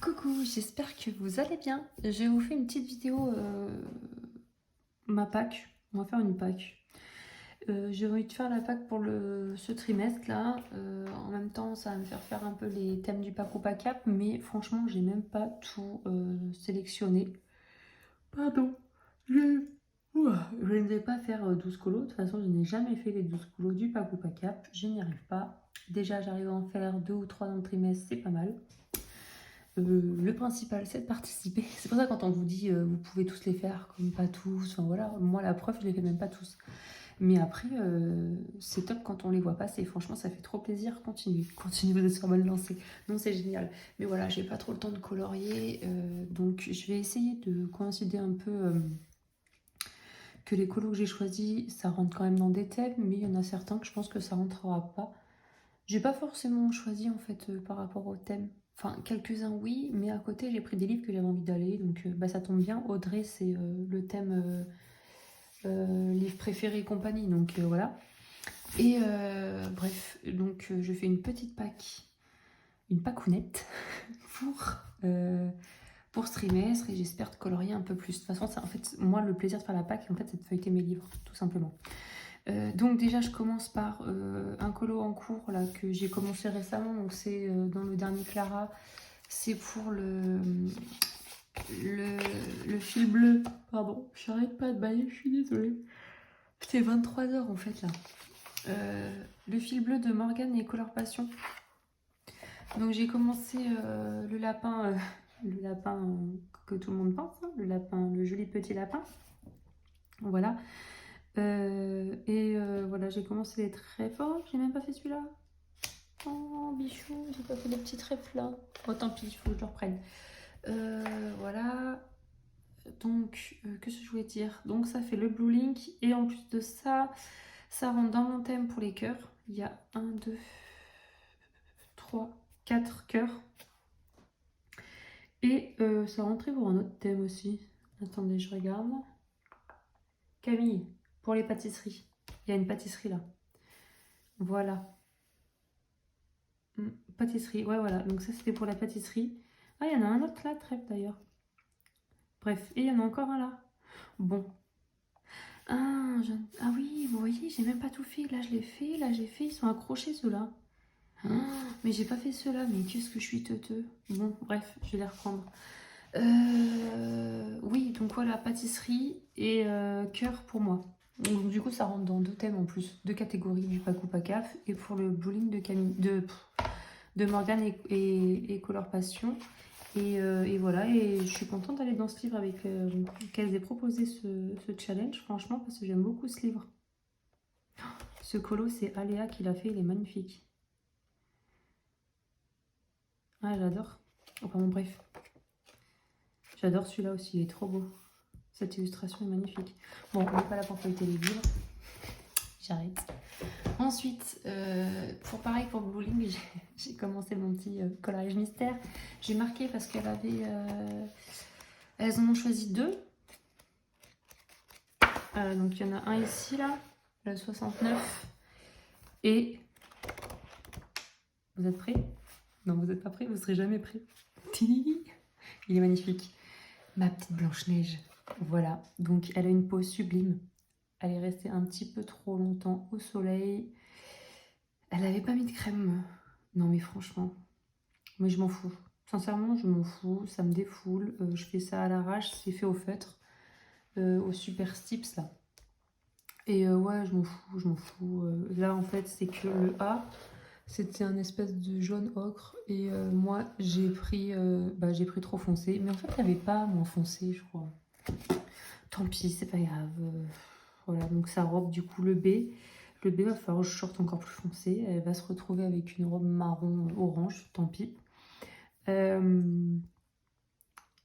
Coucou, j'espère que vous allez bien. Je vous fais une petite vidéo, ma Pâques. On va faire une Pâques. J'ai envie de faire la Pâques pour ce trimestre là. En même temps, ça va me faire un peu les thèmes du Pack ou pas Cap, mais franchement, j'ai même pas tout sélectionné. Pardon, je... je ne vais pas faire 12 colos. De toute façon, je n'ai jamais fait les 12 colos du Pack ou pas Cap. Je n'y arrive pas. Déjà, j'arrive à en faire 2 ou 3 dans le trimestre, c'est pas mal. Le principal, c'est de participer. C'est pour ça quand on vous dit vous pouvez tous les faire, comme pas tous. Enfin voilà, moi la preuve, je les fais même pas tous. Mais après, c'est top quand on les voit passer. Franchement, ça fait trop plaisir. Continuez, continuez, vous êtes sur bonne lancée. Non, c'est génial. Mais voilà, j'ai pas trop le temps de colorier. Donc je vais essayer de coïncider un peu que les colos que j'ai choisis, ça rentre quand même dans des thèmes. Mais il y en a certains que je pense que ça rentrera pas. J'ai pas forcément choisi en fait par rapport au thème. Enfin, quelques-uns oui, mais à côté j'ai pris des livres que j'avais envie d'aller, donc bah, ça tombe bien. Audrey, c'est le thème livre préféré et compagnie, donc voilà. Et bref, donc je fais une petite pack, une pacounette pour ce trimestre et j'espère de colorier un peu plus. De toute façon, en fait, moi le plaisir de faire la pack, en fait, c'est de feuilleter mes livres, tout simplement. Donc déjà je commence par un colo en cours là que j'ai commencé récemment, donc c'est dans le dernier Clara, c'est pour le fil bleu, pardon, j'arrête pas de bailler, je suis désolée. C'est 23 h en fait là. Le fil bleu de Morgane et Color Passion. Donc j'ai commencé le lapin que tout le monde pense, hein, le lapin, le joli petit lapin. Voilà. Voilà, j'ai commencé les trèfles. Oh, j'ai même pas fait celui-là. Oh, bichou, j'ai pas fait les petits trèfles là. Oh, tant pis, il faut que je le reprenne. Voilà. Donc, qu'est-ce que je voulais dire? Donc, ça fait le Blue Link. Et en plus de ça, ça rentre dans mon thème pour les cœurs. Il y a 1, 2, 3, 4 cœurs. Et ça rentrait pour un autre thème aussi. Attendez, je regarde. Camille, pour les pâtisseries. Il y a une pâtisserie là. Voilà. Pâtisserie, ouais, voilà. Donc ça, c'était pour la pâtisserie. Ah, il y en a un autre là, trèfle d'ailleurs. Bref, et il y en a encore un là. Bon. Ah, ah oui, vous voyez, j'ai même pas tout fait. Là, je l'ai fait, là, j'ai fait. Ils sont accrochés ceux-là. Ah, mais j'ai pas fait ceux-là. Mais qu'est-ce que je suis teuteux. Bon, bref, je vais les reprendre. Oui, donc voilà, pâtisserie et cœur pour moi. Donc, du coup, ça rentre dans 2 thèmes en plus. 2 catégories du Paco Pacaf. Et pour le bowling de Camille, de Morgane et Color Passion. Et voilà, et je suis contente d'aller dans ce livre avec qu'elles aient proposé ce challenge, franchement, parce que j'aime beaucoup ce livre. Ce colo, c'est Aléa qui l'a fait, il est magnifique. Ah, j'adore. Enfin bon, bref. J'adore celui-là aussi, il est trop beau. Cette illustration est magnifique. Bon, on n'est pas là pour feuilleter les livres. J'arrête. Ensuite, pareil pour le bowling, j'ai commencé mon petit coloriage mystère. J'ai marqué parce qu'elle avait... elles en ont choisi 2. Donc il y en a un ici là, le 69. Et vous êtes prêts? Non, vous n'êtes pas prêts, vous ne serez jamais prêts. Il est magnifique. Ma petite Blanche-Neige. Voilà, donc elle a une peau sublime. Elle est restée un petit peu trop longtemps au soleil. Elle n'avait pas mis de crème. Non mais franchement, moi je m'en fous. Sincèrement, je m'en fous, ça me défoule. Je fais ça à l'arrache, c'est fait au feutre, au Super Stips là. Et ouais, je m'en fous, je m'en fous. Là, en fait, c'est que le A, c'était un espèce de jaune ocre. Et moi, j'ai pris trop foncé. Mais en fait, il n'y avait pas moins foncé, je crois. Tant pis, c'est pas grave. Voilà, donc sa robe, du coup, le B. Le B, va falloir que je sorte encore plus foncé. Elle va se retrouver avec une robe marron orange, tant pis.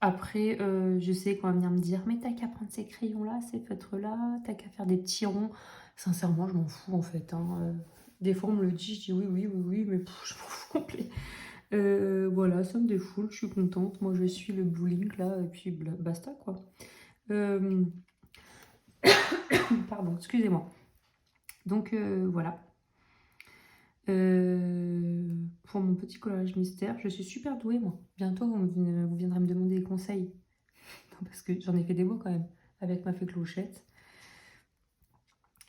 Après, je sais qu'on va venir me dire, mais t'as qu'à prendre ces crayons-là, ces feutres-là, t'as qu'à faire des petits ronds. Sincèrement, je m'en fous en fait. Hein. Des fois, on me le dit, je dis oui, oui, oui, oui, mais je m'en fous complet. Voilà, ça me défoule, je suis contente. Moi, je suis le bowling là, et puis basta quoi. Pardon, excusez-moi. Donc voilà. Pour mon petit collage mystère. Je suis super douée, moi. Bientôt, vous viendrez me demander des conseils. Non, parce que j'en ai fait des mots quand même, avec ma fée clochette.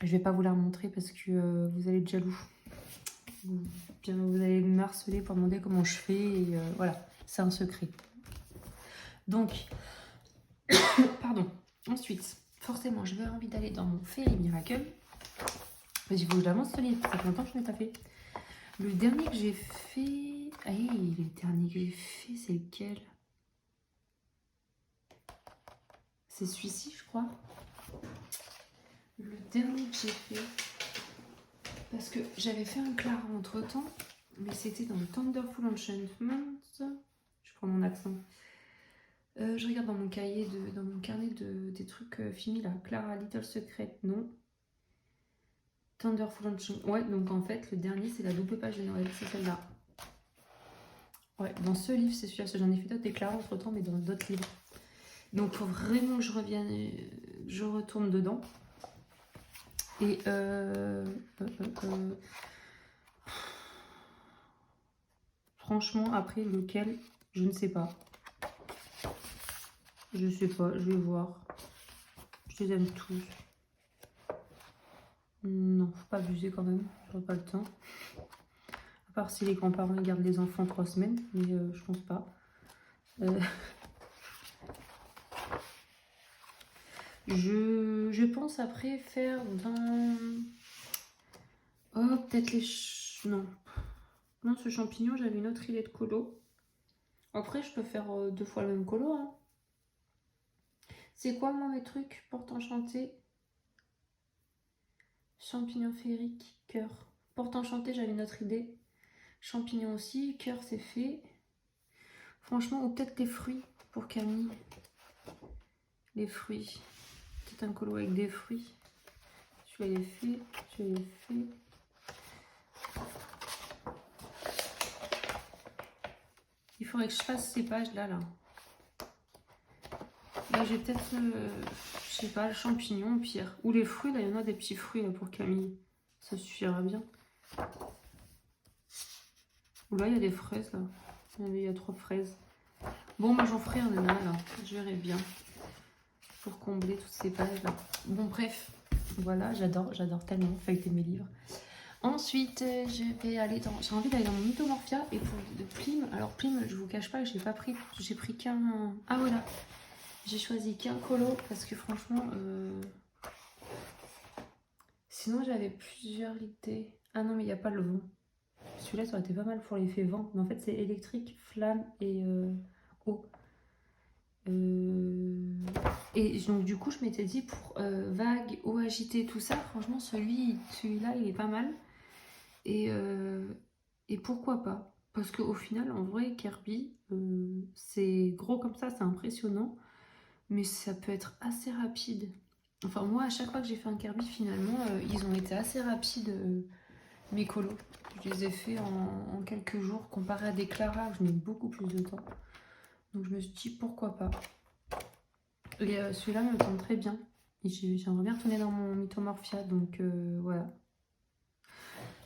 Je vais pas vous la remontrer parce que vous allez être jaloux. Vous allez me harceler pour demander comment je fais. Et voilà, c'est un secret. Donc, pardon. Ensuite, forcément, je vais envie d'aller dans mon Fairy Miracle. Il faut que je l'avance ce livre, ça fait longtemps que je ne l'ai pas fait. Le dernier que j'ai fait... Ah, le dernier que j'ai fait, c'est lequel? C'est celui-ci, je crois. Le dernier que j'ai fait... Parce que j'avais fait un Clara entre-temps, mais c'était dans le Thunderful Enchantment. Je prends mon accent. Je regarde dans mon cahier, dans mon carnet des trucs finis là. Clara Little Secret, non. Thunderful Enchantment. Ouais, donc en fait, le dernier, c'est la double page de Noël, c'est celle-là. Ouais, dans ce livre, c'est celui-là. J'en ai fait d'autres déclarés entre-temps, mais dans d'autres livres. Donc, il faut vraiment que je revienne, je retourne dedans. Et franchement, après, lequel, je ne sais pas. Je sais pas, je vais voir. Je les aime tous. Non, faut pas abuser quand même, j'aurai pas le temps. À part si les grands-parents gardent les enfants 3 semaines, mais je pense pas. Je pense après faire dans... Oh, peut-être les... Non. Non, ce champignon, j'avais une autre idée de colo. Après, je peux faire 2 fois le même colo. Hein. C'est quoi, moi, mes trucs? Porte enchantée. Champignon féerique, cœur. Porte enchantée, j'avais une autre idée. Champignon aussi, cœur, c'est fait. Franchement, ou peut-être les fruits pour Camille. Les fruits. Peut-être un colo avec des fruits. Celui-là, il est fait. Celui-là, il est fait. Il faudrait que je fasse ces pages-là, là. Là, j'ai peut-être, je sais pas, le champignon, au pire. Ou les fruits, là, il y en a des petits fruits, là, pour Camille. Ça suffira bien. Ou là, il y a des fraises, là. Il y a 3 fraises. Bon, moi, j'en ferai un là, là. Je verrai bien. Pour combler toutes ces pages-là. Bon, bref. Voilà, j'adore tellement feuilleter mes livres. Ensuite, je vais aller dans... J'ai envie d'aller dans mon Mythomorphia. Et pour de Plim... Alors, Plim, je vous cache pas, j'ai pas pris... J'ai pris qu'un... Ah, voilà. J'ai choisi qu'un colo parce que franchement... Sinon, j'avais plusieurs idées. Ah non, mais il n'y a pas le vent. Celui-là, ça aurait été pas mal pour l'effet vent. Mais en fait, c'est électrique, flamme et eau. Et donc, du coup, je m'étais dit pour vague, eau agitée, tout ça, franchement, celui-là, il est pas mal. Et pourquoi pas? Parce qu'au final, en vrai, Kirby, c'est gros comme ça, c'est impressionnant. Mais ça peut être assez rapide. Enfin, moi, à chaque fois que j'ai fait un Kirby, finalement, ils ont été assez rapides, mes colos. Je les ai fait en quelques jours, comparé à des Clara, où je mets beaucoup plus de temps. Donc, je me suis dit, pourquoi pas. Et celui-là me tente très bien. Et j'aimerais bien retourner dans mon Mythomorphia, donc voilà.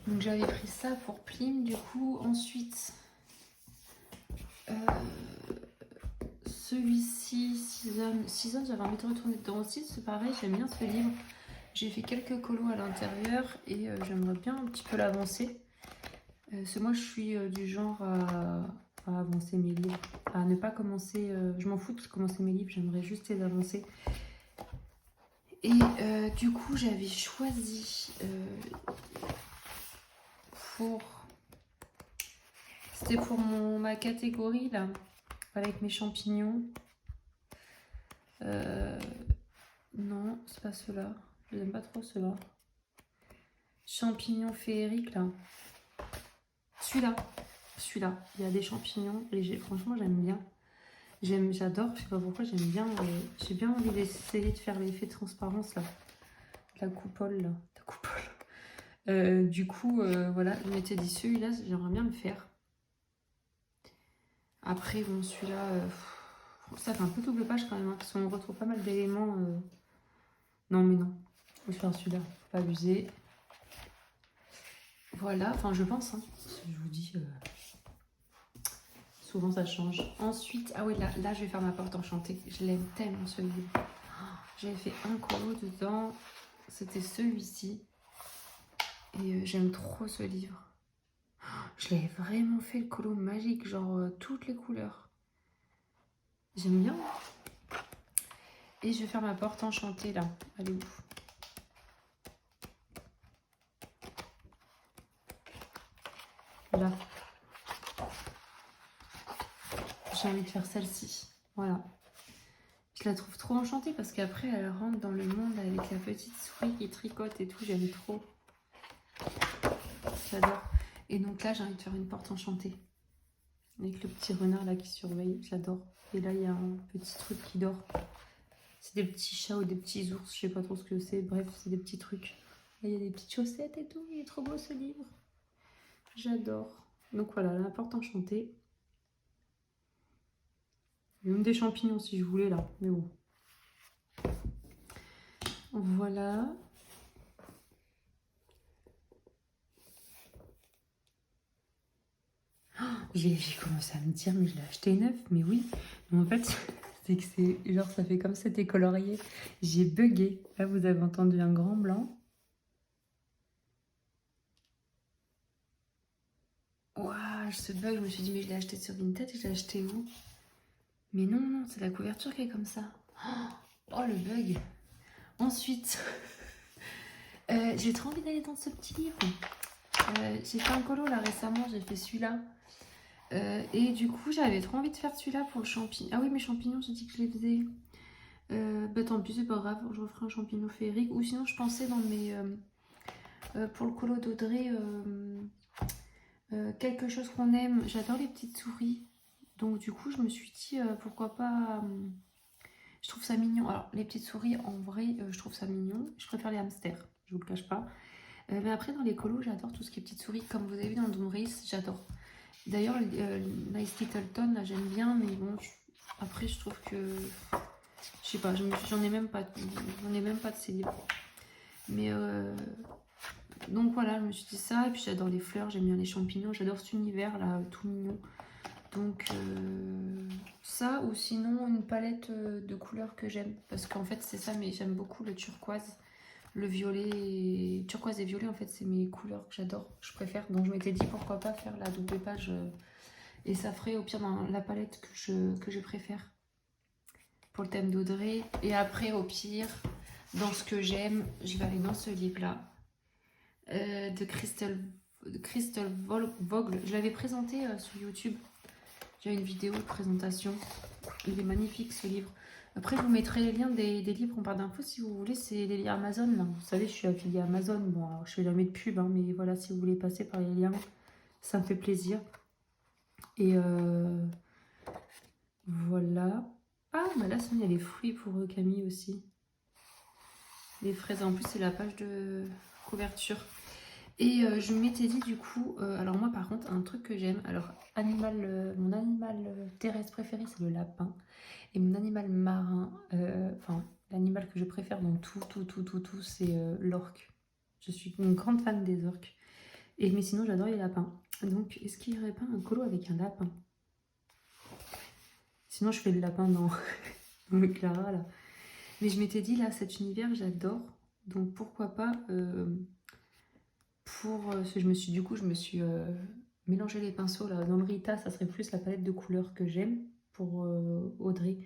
Donc, j'avais pris ça pour Plim, du coup. Ensuite, celui-ci, Season, j'avais envie de retourner dedans aussi. C'est pareil, j'aime bien ce livre. J'ai fait quelques colos à l'intérieur et j'aimerais bien un petit peu l'avancer. Moi, je suis du genre à avancer mes livres, à ne pas commencer. Je m'en fous de commencer mes livres, j'aimerais juste les avancer. Et du coup, j'avais choisi C'était pour ma catégorie là, avec mes champignons. Non, c'est pas ceux-là. Je n'aime pas trop ceux-là. Champignons féeriques là. Celui-là, il y a des champignons et franchement j'aime bien. J'adore, je sais pas pourquoi j'aime bien. J'ai bien envie d'essayer de faire l'effet de transparence là. La coupole là. La coupole. Du coup, voilà, je m'étais dit celui-là, j'aimerais bien le faire. Après, bon, celui-là, ça fait un peu double page quand même, hein, parce qu'on retrouve pas mal d'éléments. Non, mais non, je vais faire celui-là, faut pas abuser. Voilà, enfin je pense, hein. Je vous dis, souvent ça change. Ensuite, ah oui, là je vais faire ma porte enchantée. Je l'aime tellement ce livre. J'avais fait un colo dedans, c'était celui-ci. Et j'aime trop ce livre. Je l'avais vraiment fait le colo magique, genre toutes les couleurs. J'aime bien. Et je vais faire ma porte enchantée là. Elle est où? Là. J'ai envie de faire celle-ci. Voilà. Je la trouve trop enchantée parce qu'après elle rentre dans le monde avec la petite souris qui tricote et tout. J'aime trop. J'adore. Et donc là j'ai envie de faire une porte enchantée. Avec le petit renard là qui surveille. J'adore. Et là il y a un petit truc qui dort. C'est des petits chats ou des petits ours. Je sais pas trop ce que c'est. Bref, c'est des petits trucs. Là il y a des petites chaussettes et tout. Il est trop beau ce livre. J'adore. Donc voilà, la porte enchantée. Il y a même des champignons si je voulais là. Mais bon. Voilà. J'ai commencé à me dire, mais je l'ai acheté neuf. Mais oui. Mais en fait, c'est que c'est genre ça fait comme c'était colorié. J'ai bugué. Là, vous avez entendu un grand blanc. Waouh, ce bug, je me suis dit, mais je l'ai acheté sur Vinted et je l'ai acheté où? Mais non, non, c'est la couverture qui est comme ça. Oh, le bug. Ensuite, j'ai trop envie d'aller dans ce petit livre. J'ai fait un colo là récemment, j'ai fait celui-là. Et du coup, j'avais trop envie de faire celui-là pour le champignon. Ah oui, mes champignons, j'ai dit que je les faisais. Bah tant pis, c'est pas grave, je referai un champignon féerique. Ou sinon, je pensais dans mes... pour le colo d'Audrey, quelque chose qu'on aime. J'adore les petites souris. Donc du coup, je me suis dit, pourquoi pas... je trouve ça mignon. Alors, les petites souris, en vrai, je trouve ça mignon. Je préfère les hamsters, je vous le cache pas. Mais après, dans les colos, j'adore tout ce qui est petites souris. Comme vous avez vu dans Doom Race, j'adore. D'ailleurs, Nice Littleton, là, j'aime bien. Mais bon, après, je trouve que... Je sais pas, j'en ai même pas de ces livres. Mais donc voilà, je me suis dit ça. Et puis j'adore les fleurs, j'aime bien les champignons. J'adore cet univers là, tout mignon. Donc ça, ou sinon une palette de couleurs que j'aime. Parce qu'en fait c'est ça, mais j'aime beaucoup le turquoise, le violet. Turquoise et violet en fait c'est mes couleurs que j'adore, je préfère. Donc je m'étais dit pourquoi pas faire la double page. Et ça ferait au pire dans la palette que je préfère. Pour le thème d'Audrey. Et après au pire, dans ce que j'aime, je vais aller dans ce livre là. De Crystal Vogel. Je l'avais présenté sur YouTube. J'ai une vidéo de présentation. Il est magnifique ce livre. Après, je vous mettrai les liens des livres en barre d'infos si vous voulez. C'est les liens Amazon. Là. Vous savez, je suis affiliée à Amazon. Bon, alors, je fais jamais de pub, hein, mais voilà, si vous voulez passer par les liens, ça me fait plaisir. Et voilà. Ah, bah là, il y a les fruits pour Camille aussi. Les fraises. En plus, c'est la page de couverture. Et je m'étais dit du coup, alors moi par contre, un truc que j'aime, alors mon animal terrestre préféré c'est le lapin. Et mon animal marin, enfin l'animal que je préfère dans tout, c'est l'orque. Je suis une grande fan des orques. Mais sinon j'adore les lapins. Donc est-ce qu'il n'y aurait pas un colo avec un lapin? Sinon je fais le lapin dans, dans le Clara là. Mais je m'étais dit là, cet univers j'adore. Donc pourquoi pas... je me suis mélangé les pinceaux là. Dans le Rita, ça serait plus la palette de couleurs que j'aime pour Audrey.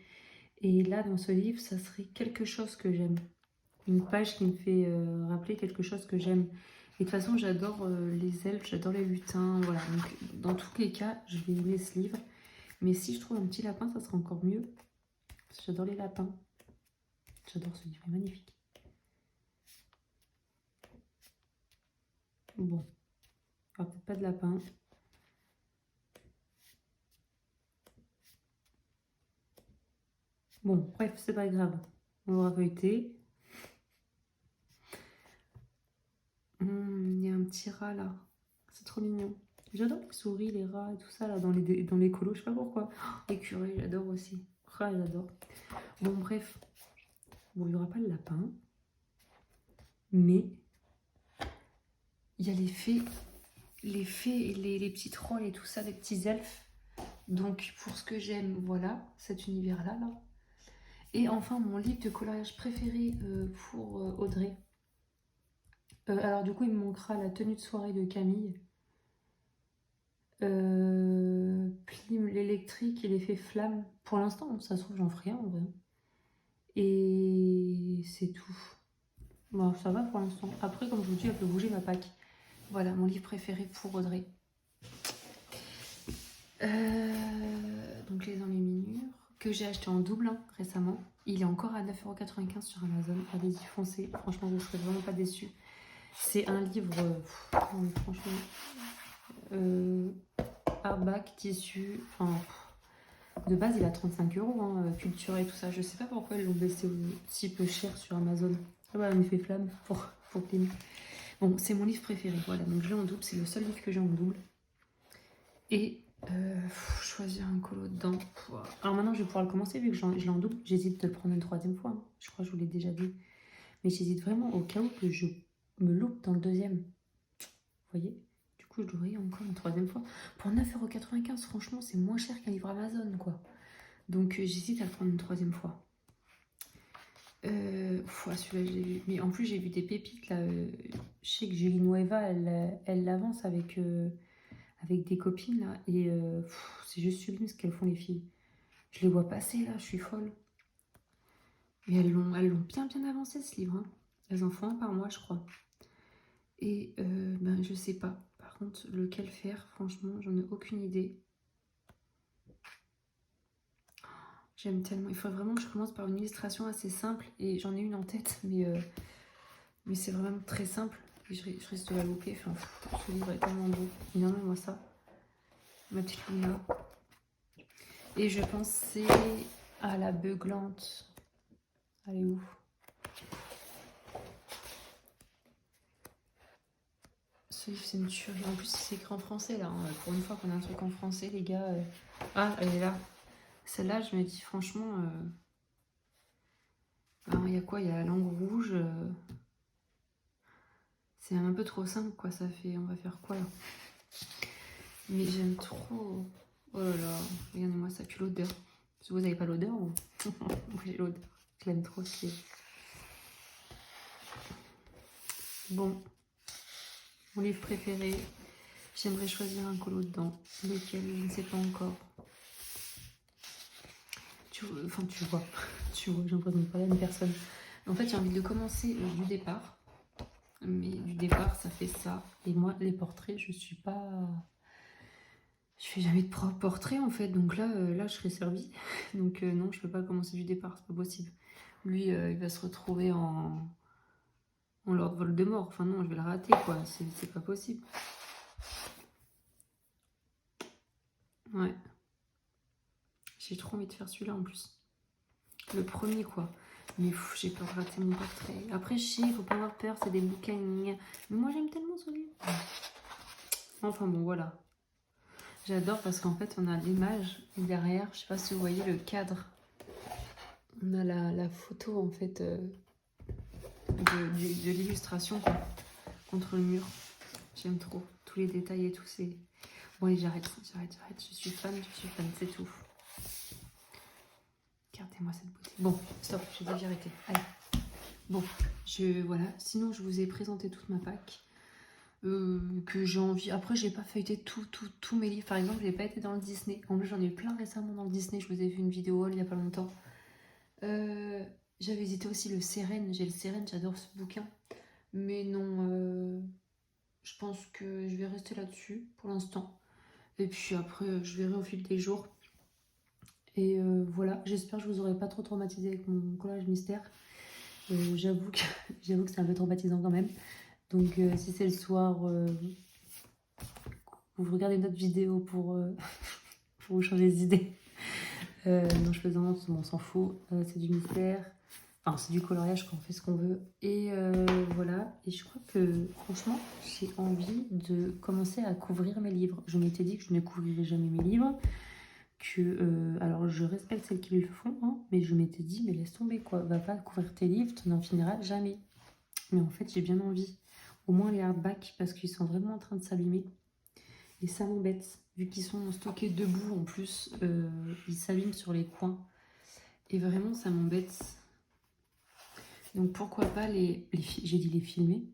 Et là, dans ce livre, ça serait quelque chose que j'aime. Une page qui me fait rappeler quelque chose que j'aime. Et de toute façon, j'adore les elfes, j'adore les lutins. Voilà. Donc, dans tous les cas, je vais aimer ce livre. Mais si je trouve un petit lapin, ça sera encore mieux. Parce que j'adore les lapins. J'adore ce livre, il est magnifique. Bon. Alors, peut-être pas de lapin. Bon, bref, c'est pas grave. On l'aura feuilleté. Il y a un petit rat là. C'est trop mignon. J'adore les souris, les rats et tout ça là dans les colos. Je sais pas pourquoi. Oh, l'écureuil, j'adore aussi. Rat, j'adore. Bon, bref. Bon, il n'y aura pas le lapin. Mais il y a les fées les fées, et les petits trolls et tout ça, les petits elfes. Donc pour ce que j'aime, voilà, cet univers-là. Là. Et enfin, mon livre de coloriage préféré pour Audrey. Alors du coup, il me manquera la tenue de soirée de Camille. Plim l'électrique et l'effet flamme. Pour l'instant, ça se trouve, j'en ferai rien en vrai. Et c'est tout. Bon, ça va pour l'instant. Après, comme je vous dis, elle peut bouger ma pack. Voilà, mon livre préféré pour Audrey. Donc les enluminures que j'ai acheté en double récemment. Il est encore à 9,95 € sur Amazon. Allez-y, foncez. Franchement, je ne serais vraiment pas déçue. C'est un livre, franchement, hardback, tissu. Enfin, de base, il a 35 €, culture et tout ça. Je sais pas pourquoi ils l'ont baissé si peu cher sur Amazon. Ah bah, il me fait flamme pour Clément. Bon, c'est mon livre préféré. Voilà, donc je l'ai en double. C'est le seul livre que j'ai en double. Et choisir un colo dedans. Alors maintenant, je vais pouvoir le commencer vu que je l'ai en double. J'hésite de le prendre une troisième fois. Je crois que je vous l'ai déjà dit. Mais j'hésite vraiment au cas où que je me loupe dans le deuxième. Vous voyez? Du coup, je devrais encore une troisième fois. Pour 9,95 €, franchement, c'est moins cher qu'un livre Amazon, quoi. Donc, j'hésite à le prendre une troisième fois. Celui-là, je l'ai vu. Mais en plus, j'ai vu des pépites, là. Je sais que Julie Nueva, elle l'avance avec des copines, là. Et c'est juste sublime ce qu'elles font, les filles. Je les vois passer, là. Je suis folle. Et elles l'ont bien avancé, ce livre. Elles en font un par mois, je crois. Et ben, je sais pas. Par contre, lequel faire, franchement, j'en ai aucune idée. J'aime tellement. Il faut vraiment que je commence par une illustration assez simple. Et j'en ai une en tête, mais c'est vraiment très simple. Je risque de la louper. Enfin, ce livre est tellement beau. Non, moi ça. Ma petite Luna. Et je pensais à la beuglante. Elle est où? Ce livre, c'est une tuerie. En plus, c'est écrit en français, là. Pour une fois qu'on a un truc en français, les gars. Ah, elle est là. Celle-là, je me dis, franchement... il y a quoi? Il y a la langue rouge. C'est un peu trop simple, quoi. Ça fait... On va faire quoi, là? Mais j'aime trop. Oh là là. Regardez-moi ça. Puis l'odeur. Vous n'avez pas l'odeur ou... Moi, j'ai l'odeur. Je l'aime trop, ce livre. Bon. Mon livre préféré. J'aimerais choisir un colo dedans. Lequel, je ne sais pas encore. Tu vois, j'ai l'impression de parler à une personne. En fait, j'ai envie de commencer du départ. Mais du départ, ça fait ça. Et moi, les portraits, je suis pas... Je fais jamais de portrait, en fait. Donc là, je serai servie. Donc non, je peux pas commencer du départ, c'est pas possible. Lui, il va se retrouver en Lord Voldemort. Enfin non, je vais le rater, quoi. C'est pas possible. Ouais. J'ai trop envie de faire celui-là, en plus. Le premier, quoi. Mais j'ai peur de rater mon portrait. Après, je sais, il faut pas avoir peur, c'est des bouquins. Mais moi, j'aime tellement ce livre. Enfin bon, voilà. J'adore parce qu'en fait, on a l'image derrière. Je sais pas si vous voyez le cadre. On a la photo, en fait, de l'illustration contre le mur. J'aime trop. Tous les détails et tout. Bon, allez, j'arrête. Je suis fan, c'est tout. Regardez-moi cette beauté. Bon, stop, j'ai déjà arrêté. Allez. Bon, voilà. Sinon, je vous ai présenté toute ma pack. Que j'ai envie. Après, j'ai pas feuilleté tous mes livres. Par exemple, j'ai pas été dans le Disney. En plus, j'en ai eu plein récemment dans le Disney. Je vous ai vu une vidéo il y a pas longtemps. J'avais hésité aussi le Sérène. J'ai le Sérène, j'adore ce bouquin. Mais non, je pense que je vais rester là-dessus pour l'instant. Et puis après, je verrai au fil des jours. Et voilà, j'espère que je vous aurai pas trop traumatisé avec mon collage mystère. J'avoue que c'est un peu traumatisant quand même. Donc si c'est le soir, vous regardez une autre vidéo pour vous changer d'idée. Non, je plaisante, on s'en fout. C'est du mystère. Enfin, c'est du coloriage, on fait ce qu'on veut. Et voilà. Et je crois que, franchement, j'ai envie de commencer à couvrir mes livres. Je m'étais dit que je ne couvrirais jamais mes livres. Alors, je respecte celles qui le font, mais je m'étais dit, mais laisse tomber, quoi. Va pas couvrir tes livres, tu n'en finiras jamais. Mais en fait, j'ai bien envie. Au moins les hardbacks, parce qu'ils sont vraiment en train de s'abîmer. Et ça m'embête. Vu qu'ils sont stockés debout en plus, ils s'abîment sur les coins. Et vraiment, ça m'embête. Donc pourquoi pas j'ai dit les filmer?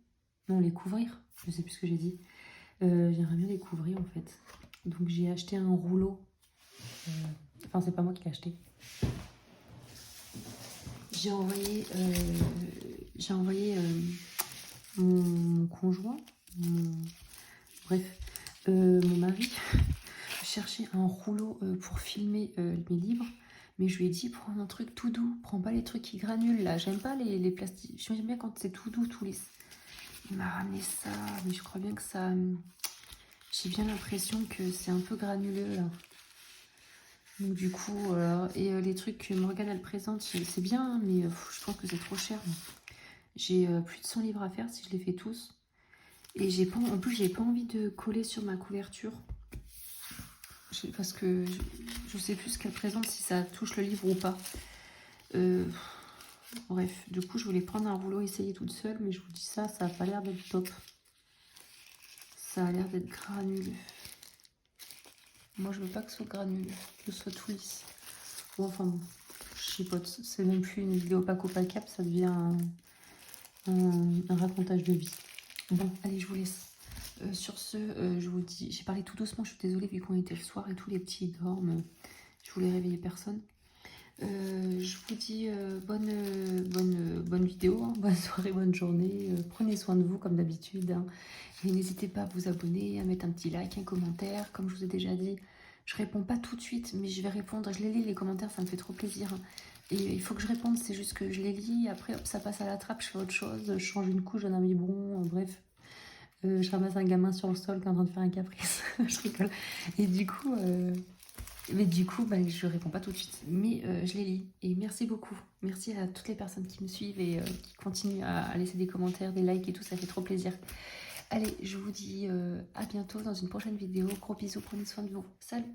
Non, les couvrir. Je sais plus ce que j'ai dit. J'aimerais bien les couvrir en fait. Donc j'ai acheté un rouleau. Enfin, c'est pas moi qui l'ai acheté. J'ai envoyé, mon conjoint, bref, mon mari, chercher un rouleau pour filmer mes livres. Mais je lui ai dit, prends un truc tout doux, prends pas les trucs qui granulent là. J'aime pas les plastiques. J'aime bien quand c'est tout doux, tout lisse. Il m'a ramené ça, mais je crois bien que ça... J'ai bien l'impression que c'est un peu granuleux là. Donc du coup, les trucs que Morgane elle présente, c'est bien, hein, mais je pense que c'est trop cher. J'ai plus de 100 livres à faire si je les fais tous. Et en plus, j'ai pas envie de coller sur ma couverture. Parce que je sais plus ce qu'elle présente, si ça touche le livre ou pas. Bref, du coup, je voulais prendre un rouleau, essayer toute seule, mais je vous dis ça, ça a pas l'air d'être top. Ça a l'air d'être granuleux. Moi, je veux pas que ce soit granuleux, que ce soit tout lisse. Bon, enfin bon, je chipote. C'est même plus une vidéo Paco Pacap, ça devient un racontage de vie. Bon, allez, je vous laisse. Sur ce, je vous dis, j'ai parlé tout doucement, je suis désolée vu qu'on était le soir et tous les petits dorment. Je voulais réveiller personne. Je vous dis bonne vidéo, hein, bonne soirée, bonne journée. Prenez soin de vous comme d'habitude. Hein. Et n'hésitez pas à vous abonner, à mettre un petit like, un commentaire. Comme je vous ai déjà dit, je réponds pas tout de suite, mais je vais répondre. Je les lis, les commentaires, ça me fait trop plaisir. Hein. Et il faut que je réponde, c'est juste que je les lis. Après, hop, ça passe à la trappe, je fais autre chose. Je change une couche, j'en ai un biberon, bref. Je ramasse un gamin sur le sol qui est en train de faire un caprice. Je rigole. Et du coup... Mais du coup, je réponds pas tout de suite, mais je les lis. Et merci beaucoup. Merci à toutes les personnes qui me suivent et qui continuent à laisser des commentaires, des likes et tout, ça fait trop plaisir. Allez, je vous dis à bientôt dans une prochaine vidéo. Gros bisous, prenez soin de vous. Salut!